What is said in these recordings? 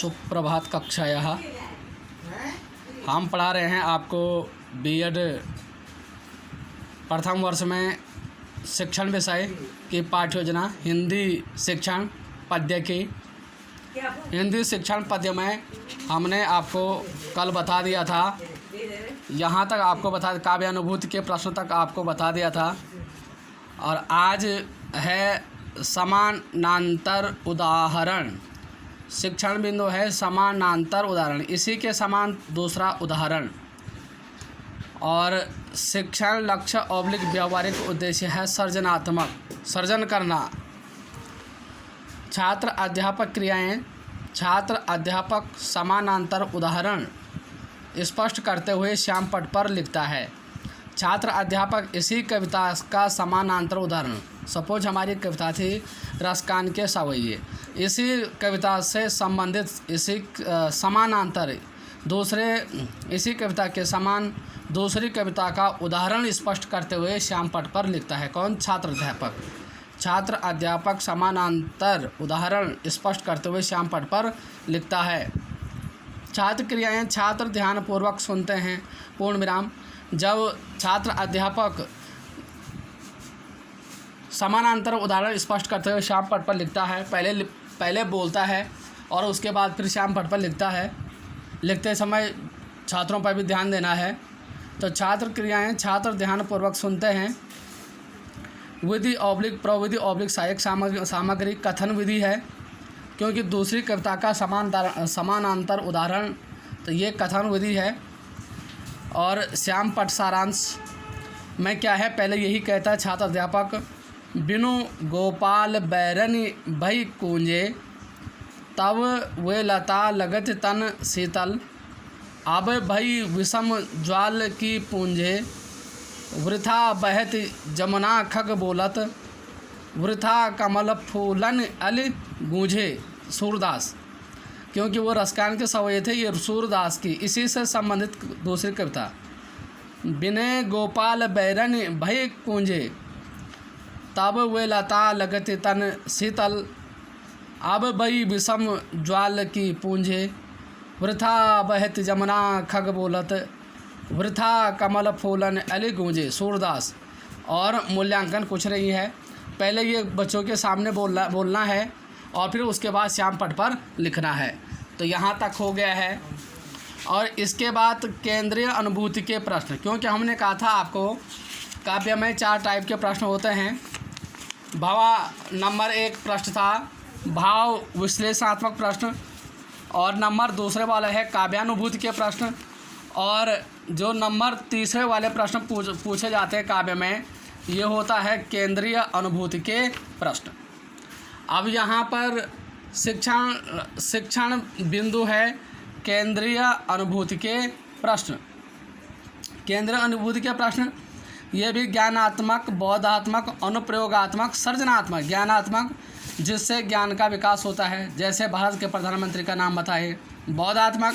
सुप्रभात कक्षायाः। हम पढ़ा रहे हैं आपको बीएड प्रथम वर्ष में शिक्षण विषय की पाठ्य योजना हिंदी शिक्षण पद्य की। हिंदी शिक्षण पद्य में हमने आपको कल बता दिया था, यहाँ तक आपको बता काव्यानुभूति के प्रश्न तक आपको बता दिया था। और आज है समानांतर उदाहरण। शिक्षण बिंदु है समानांतर उदाहरण, इसी के समान दूसरा उदाहरण। और शिक्षण लक्ष्य ऑब्लिक व्यावहारिक उद्देश्य है सृजनात्मक, सृजन करना। छात्र अध्यापक क्रियाएं, छात्र अध्यापक समानांतर उदाहरण स्पष्ट करते हुए श्याम पट पर लिखता है। छात्र अध्यापक इसी कविता का समानांतर उदाहरण, सपोज हमारी कविता थी रसकान के सवैये, इसी कविता से संबंधित इसी समानांतर दूसरे इसी कविता के समान दूसरी कविता का उदाहरण स्पष्ट करते हुए श्याम पट पर लिखता है। कौन? छात्र अध्यापक। छात्र अध्यापक समानांतर उदाहरण स्पष्ट करते हुए श्याम पट पर लिखता है। छात्र क्रियाएं, छात्र ध्यानपूर्वक सुनते हैं, पूर्ण विराम। जब छात्र अध्यापक समानांतर उदाहरण स्पष्ट करते हुए श्याम पट पर लिखता है, पहले बोलता है और उसके बाद फिर श्याम पट पर लिखता है। लिखते समय छात्रों पर भी ध्यान देना है। तो छात्र क्रियाएं, छात्र ध्यानपूर्वक सुनते हैं। विधि ऑब्लिक प्रविधि ऑब्लिक सहायक सामग्री कथन विधि है, क्योंकि दूसरी कविता का समानांतर उदाहरण, तो ये कथन विधि है। और श्याम पट सारांश में क्या है, पहले यही कहता है छात्र अध्यापक, बिनु गोपाल बैरनी भई कूंजे, तब वे लता लगत तन शीतल, अब भई विषम ज्वाल की पूंजे, वृथा बहत जमुना खग बोलत, वृथा कमल फूलन अल गूंजे। सूरदास, क्योंकि वो रसकान के सवैये थे, ये सूरदास की इसी से संबंधित दूसरी कविता। बिने गोपाल बैरन भय कूंजे, तब वे लता लगत तन शीतल, अब भई विषम ज्वाल की पूंजे, वृथा बहत जमुना खग बोलत, वृथा कमल फूलन अल गूंजे। सूरदास। और मूल्यांकन कुछ नहीं है, पहले ये बच्चों के सामने बोलना है और फिर उसके बाद श्याम पट पर लिखना है। तो यहाँ तक हो गया है। और इसके बाद केंद्रीय अनुभूति के प्रश्न, क्योंकि हमने कहा था आपको काव्य में 4 टाइप के प्रश्न होते हैं। नंबर 1 प्रश्न था भाव विश्लेषणात्मक प्रश्न, और नंबर दूसरे वाला है काव्यानुभूति के प्रश्न, और जो नंबर तीसरे वाले प्रश्न पूछे जाते हैं काव्य में, ये होता है केंद्रीय अनुभूति के प्रश्न। अब यहाँ पर शिक्षण बिंदु है केंद्रीय अनुभूति के प्रश्न। केंद्रीय अनुभूति के प्रश्न ये भी ज्ञानात्मक, बौद्धात्मक, अनुप्रयोगात्मक, सृजनात्मक। ज्ञानात्मक, जिससे ज्ञान का विकास होता है, जैसे भारत के प्रधानमंत्री का नाम बताइए। बौद्धात्मक,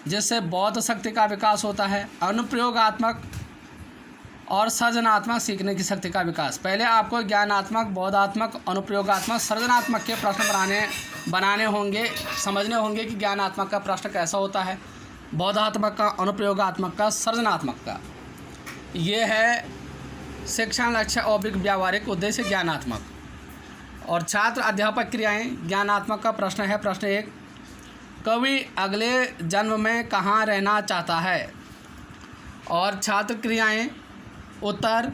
जिससे बौद्ध शक्ति का विकास होता है। अनुप्रयोगात्मक और सृजनात्मक, सीखने की शक्ति का विकास। पहले आपको ज्ञानात्मक, बौद्धात्मक, अनुप्रयोगात्मक, सृजनात्मक के प्रश्न बनाने होंगे, समझने होंगे कि ज्ञानात्मक का प्रश्न कैसा होता है, बौद्धात्मक का, अनुप्रयोगात्मक का, सृजनात्मक का। ये है शिक्षण लक्ष्य ऑब्लिक व्यावहारिक उद्देश्य ज्ञानात्मक। और छात्र अध्यापक क्रियाएं, ज्ञानात्मक का प्रश्न है प्रश्न 1, कवि अगले जन्म में कहाँ रहना चाहता है। और छात्र क्रियाएं, उत्तर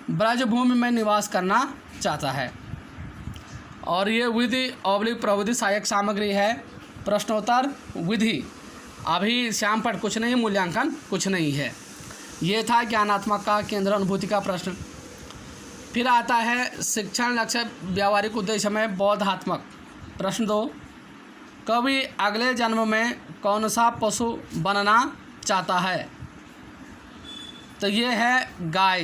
ब्रजभूमि में निवास करना चाहता है। और ये विधि ऑब्लिक प्रविधि सहायक सामग्री है, प्रश्नोत्तर विधि। अभी श्याम पट कुछ नहीं, मूल्यांकन कुछ नहीं है। ये था ज्ञानात्मक का केंद्र अनुभूति का प्रश्न। फिर आता है शिक्षण लक्ष्य व्यावहारिक उद्देश्य में बौद्धात्मक। प्रश्न 2, कवि अगले जन्म में कौन सा पशु बनना चाहता है। तो ये है गाय,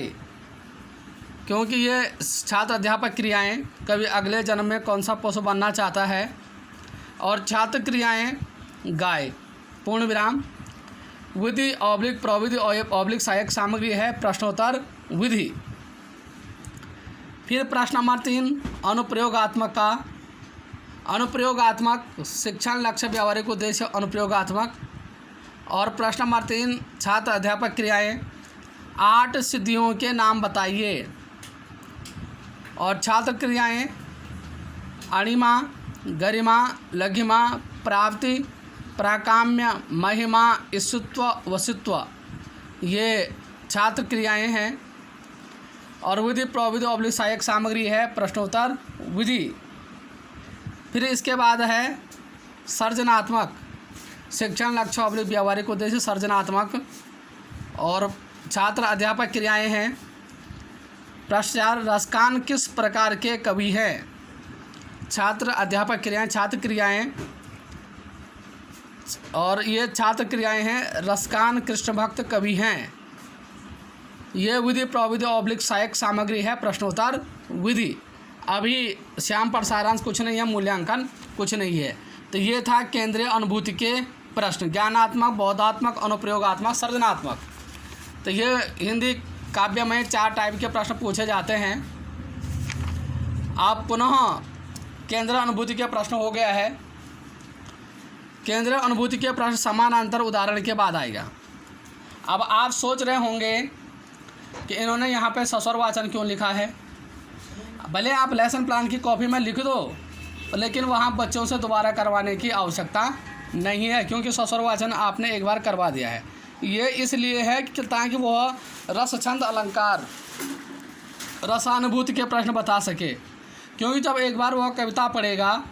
क्योंकि ये छात्र अध्यापक क्रियाएं, कवि अगले जन्म में कौन सा पशु बनना चाहता है। और छात्र क्रियाएं गाय, पूर्ण विराम। विधि ऑब्लिक प्रविधि ऑब्लिक सहायक सामग्री है, प्रश्नोत्तर विधि। फिर प्रश्न नंबर 3 अनुप्रयोगात्मक का, अनुप्रयोगात्मक, शिक्षण लक्ष्य व्यावहारिक उद्देश्य अनुप्रयोगात्मक। और प्रश्न नंबर 3 छात्र अध्यापक क्रियाएं, 8 सिद्धियों के नाम बताइए। और छात्र क्रियाएं अणिमा, गरिमा, लघिमा, प्राप्ति, प्राकाम्य, महिमा, ईशुत्व, वसित्व, ये छात्र क्रियाएं हैं। और विधि प्रविधि ऑब्लिक सहायक सामग्री है प्रश्नोत्तर विधि। फिर इसके बाद है सर्जनात्मक, शिक्षण लक्ष्य ऑब्लिक व्यावहारिक उद्देश्य सर्जनात्मक। और छात्र अध्यापक क्रियाएं हैं। प्रश्न 4 रसकान किस प्रकार के कवि हैं। छात्र अध्यापक क्रियाएं, छात्र क्रियाएं, और ये छात्र क्रियाएं हैं रसकान कृष्ण भक्त कवि हैं। ये विधि प्रविधि ऑब्लिक सहायक सामग्री है प्रश्नोत्तर विधि। अभी श्याम पर सारांश कुछ नहीं है, मूल्यांकन कुछ नहीं है। तो ये था केंद्रीय अनुभूति के प्रश्न, ज्ञानात्मक, बौद्धात्मक, अनुप्रयोगात्मक, सृजनात्मक। तो ये हिंदी काव्य में 4 टाइप के प्रश्न पूछे जाते हैं। आप पुनः केंद्रीय अनुभूति के प्रश्न हो गया है। केंद्रीय अनुभूति के प्रश्न समानांतर उदाहरण के बाद आएगा। अब आप सोच रहे होंगे कि इन्होंने यहाँ पे सस्वर वाचन क्यों लिखा है। भले आप लेसन प्लान की कॉपी में लिख दो, लेकिन वहाँ बच्चों से दोबारा करवाने की आवश्यकता नहीं है, क्योंकि सस्वर वाचन आपने एक बार करवा दिया है। ये इसलिए है कि ताकि वह रस, छंद, अलंकार, रसानुभूति के प्रश्न बता सके। क्योंकि जब एक बार वह कविता पढ़ेगा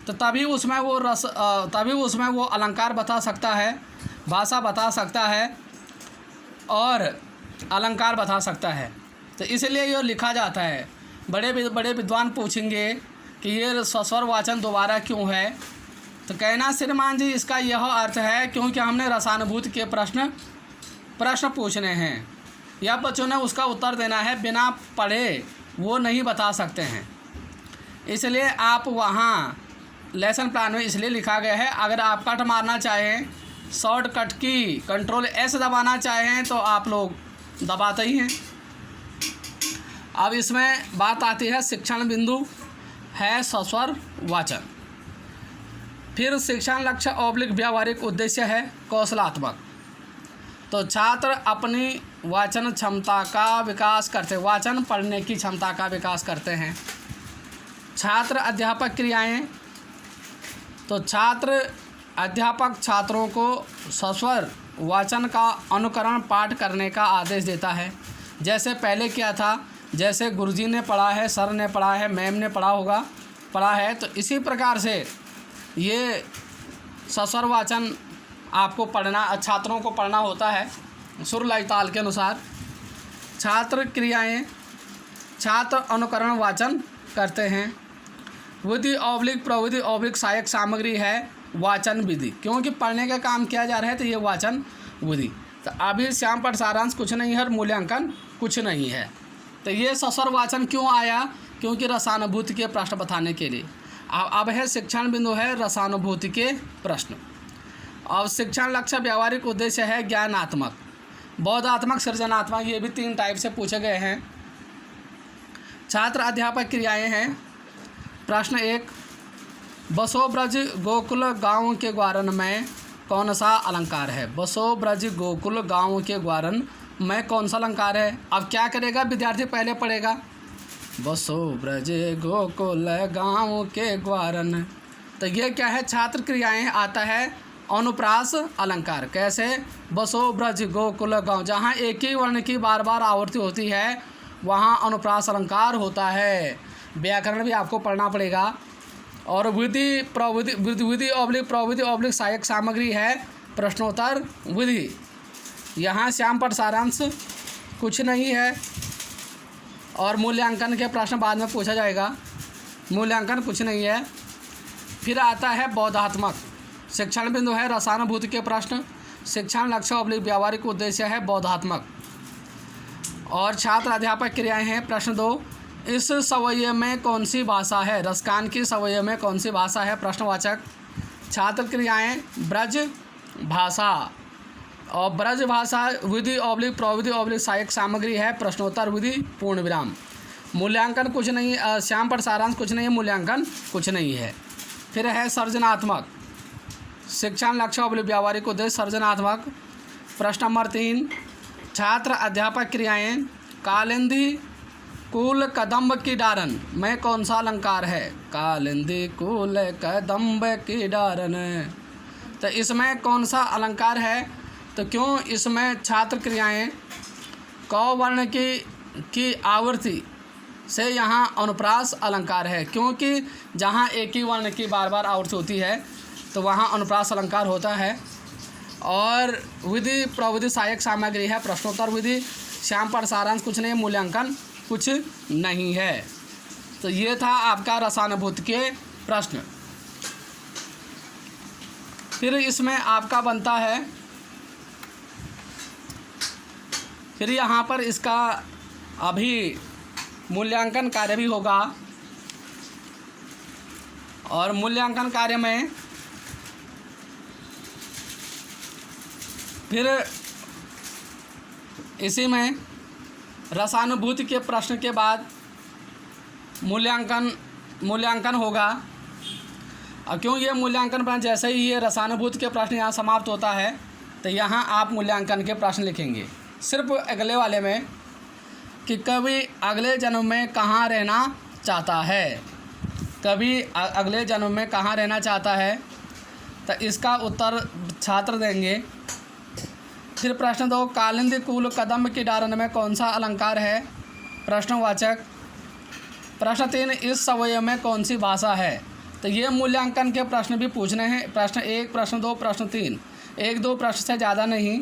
तो तभी उसमें वो अलंकार बता सकता है, भाषा बता सकता है और अलंकार बता सकता है। तो इसलिए ये लिखा जाता है। बड़े विद्वान पूछेंगे कि ये सस्वर वाचन दोबारा क्यों है, तो कहना श्रीमान जी इसका यह अर्थ है क्योंकि हमने रसानुभूति के प्रश्न पूछने हैं, या बच्चों ने उसका उत्तर देना है, बिना पढ़े वो नहीं बता सकते हैं। इसलिए आप वहाँ लेसन प्लान में इसलिए लिखा गया है। अगर आप कट मारना चाहें, शॉर्टकट की Ctrl+S दबाना चाहें तो आप लोग दबाते ही हैं। अब इसमें बात आती है शिक्षण बिंदु है सस्वर वाचन। फिर शिक्षण लक्ष्य ऑब्लिक व्यावहारिक उद्देश्य है कौशलात्मक। तो छात्र अपनी वाचन क्षमता का विकास करते, वाचन पढ़ने की क्षमता का विकास करते हैं। छात्र अध्यापक क्रियाएं, तो छात्र अध्यापक छात्रों को सस्वर वाचन का अनुकरण पाठ करने का आदेश देता है। जैसे पहले क्या था, जैसे गुरुजी ने पढ़ा है, सर ने पढ़ा है, मैम ने पढ़ा है, तो इसी प्रकार से ये सस्वर वाचन आपको पढ़ना, छात्रों को पढ़ना होता है सुर लय ताल के अनुसार। छात्र क्रियाएं, छात्र अनुकरण वाचन करते हैं। विधि ऑब्लिक प्रविधि ऑब्लिक सहायक सामग्री है वाचन विधि, क्योंकि पढ़ने का काम किया जा रहा है तो ये वाचन विधि। तो अभी श्याम पर सारांश कुछ नहीं है और मूल्यांकन कुछ नहीं है। तो ये सस्वर वाचन क्यों आया, क्योंकि रसानुभूति के प्रश्न बताने के लिए। अब है शिक्षण बिंदु है रसानुभूति के प्रश्न। और शिक्षण लक्ष्य व्यावहारिक उद्देश्य है ज्ञानात्मक, बौद्धात्मक, सृजनात्मक। ये भी 3 टाइप से पूछे गए हैं। छात्र अध्यापक क्रियाएं हैं। प्रश्न 1 बसो ब्रज गोकुल गाँव के ग्वारन में कौन सा अलंकार है। बसो ब्रज गोकुल गाँव के ग्वारन में कौन सा अलंकार है। अब क्या करेगा विद्यार्थी, पहले पढ़ेगा बसो ब्रज गोकुल गाँव के ग्वारन। तो ये क्या है, छात्र क्रियाएं आता है अनुप्रास अलंकार। कैसे, बसो ब्रज गोकुल गाँव, जहाँ एक ही वर्ण की बार बार आवृत्ति होती है वहाँ अनुप्रास अलंकार होता है। व्याकरण भी आपको पढ़ना पड़ेगा। और विधि ऑब्लिक प्रविधि ऑब्लिक सहायक सामग्री है प्रश्नोत्तर विधि। यहाँ श्याम पर सारांश कुछ नहीं है और मूल्यांकन के प्रश्न बाद में पूछा जाएगा, मूल्यांकन कुछ नहीं है। फिर आता है बौद्धात्मक। शिक्षण बिंदु है रसानुभूति के प्रश्न। शिक्षण लक्ष्य ऑब्लिक व्यावहारिक उद्देश्य है बौद्धात्मक। और छात्र अध्यापक क्रियाएं हैं। प्रश्न 2 इस सवय्य में कौन सी भाषा है। रसकान की सवय्य में कौन सी भाषा है, प्रश्नवाचक। छात्र क्रियाएं ब्रज भाषा। और ब्रज भाषा विधि ऑब्लिक प्रविधि ऑब्लिक सहायक सामग्री है प्रश्नोत्तर विधि पूर्ण विराम। मूल्यांकन कुछ नहीं, श्याम पर सारांश कुछ नहीं है, मूल्यांकन कुछ नहीं है। फिर है सृजनात्मक, शिक्षण लक्ष्य और व्यावहारिक उद्देश्य सृजनात्मक। प्रश्न नंबर 3, छात्र अध्यापक क्रियाएं। कालिंदी कुल कदम्ब की डारन में कौन सा अलंकार है? कालिंदी कुल कदम्ब की डारन, तो इसमें कौन सा अलंकार है? तो क्यों इसमें छात्र क्रियाएं क वर्ण की आवृत्ति से यहाँ अनुप्रास अलंकार है, क्योंकि जहाँ एक ही वर्ण की बार बार आवृत्ति होती है तो वहाँ अनुप्रास अलंकार होता है। और विधि प्रविधि सहायक सामग्री है, प्रश्नोत्तर विधि, श्याम पर सारांश कुछ नहीं, मूल्यांकन कुछ नहीं है। तो ये था आपका रसानुभूति के प्रश्न। फिर इसमें आपका बनता है, फिर यहाँ पर इसका अभी मूल्यांकन कार्य भी होगा, और मूल्यांकन कार्य में फिर इसी में रसानुभूति के प्रश्न के बाद मूल्यांकन होगा। और क्यों ये मूल्यांकन प्रश्न, जैसे ही ये रसानुभूति के प्रश्न यहाँ समाप्त होता है तो यहाँ आप मूल्यांकन के प्रश्न लिखेंगे। सिर्फ अगले वाले में कि कवि अगले जन्म में कहाँ रहना चाहता है, कवि अगले जन्म में कहाँ रहना चाहता है, तो इसका उत्तर छात्र देंगे। फिर प्रश्न 2, कालिंदी कुल कदम्ब की डारन में कौन सा अलंकार है? प्रश्नवाचक। प्रश्न 3, इस सवयव में कौन सी भाषा है? तो ये मूल्यांकन के प्रश्न भी पूछने हैं, प्रश्न 1, प्रश्न 2, प्रश्न 3, 1-2 प्रश्न से ज़्यादा नहीं।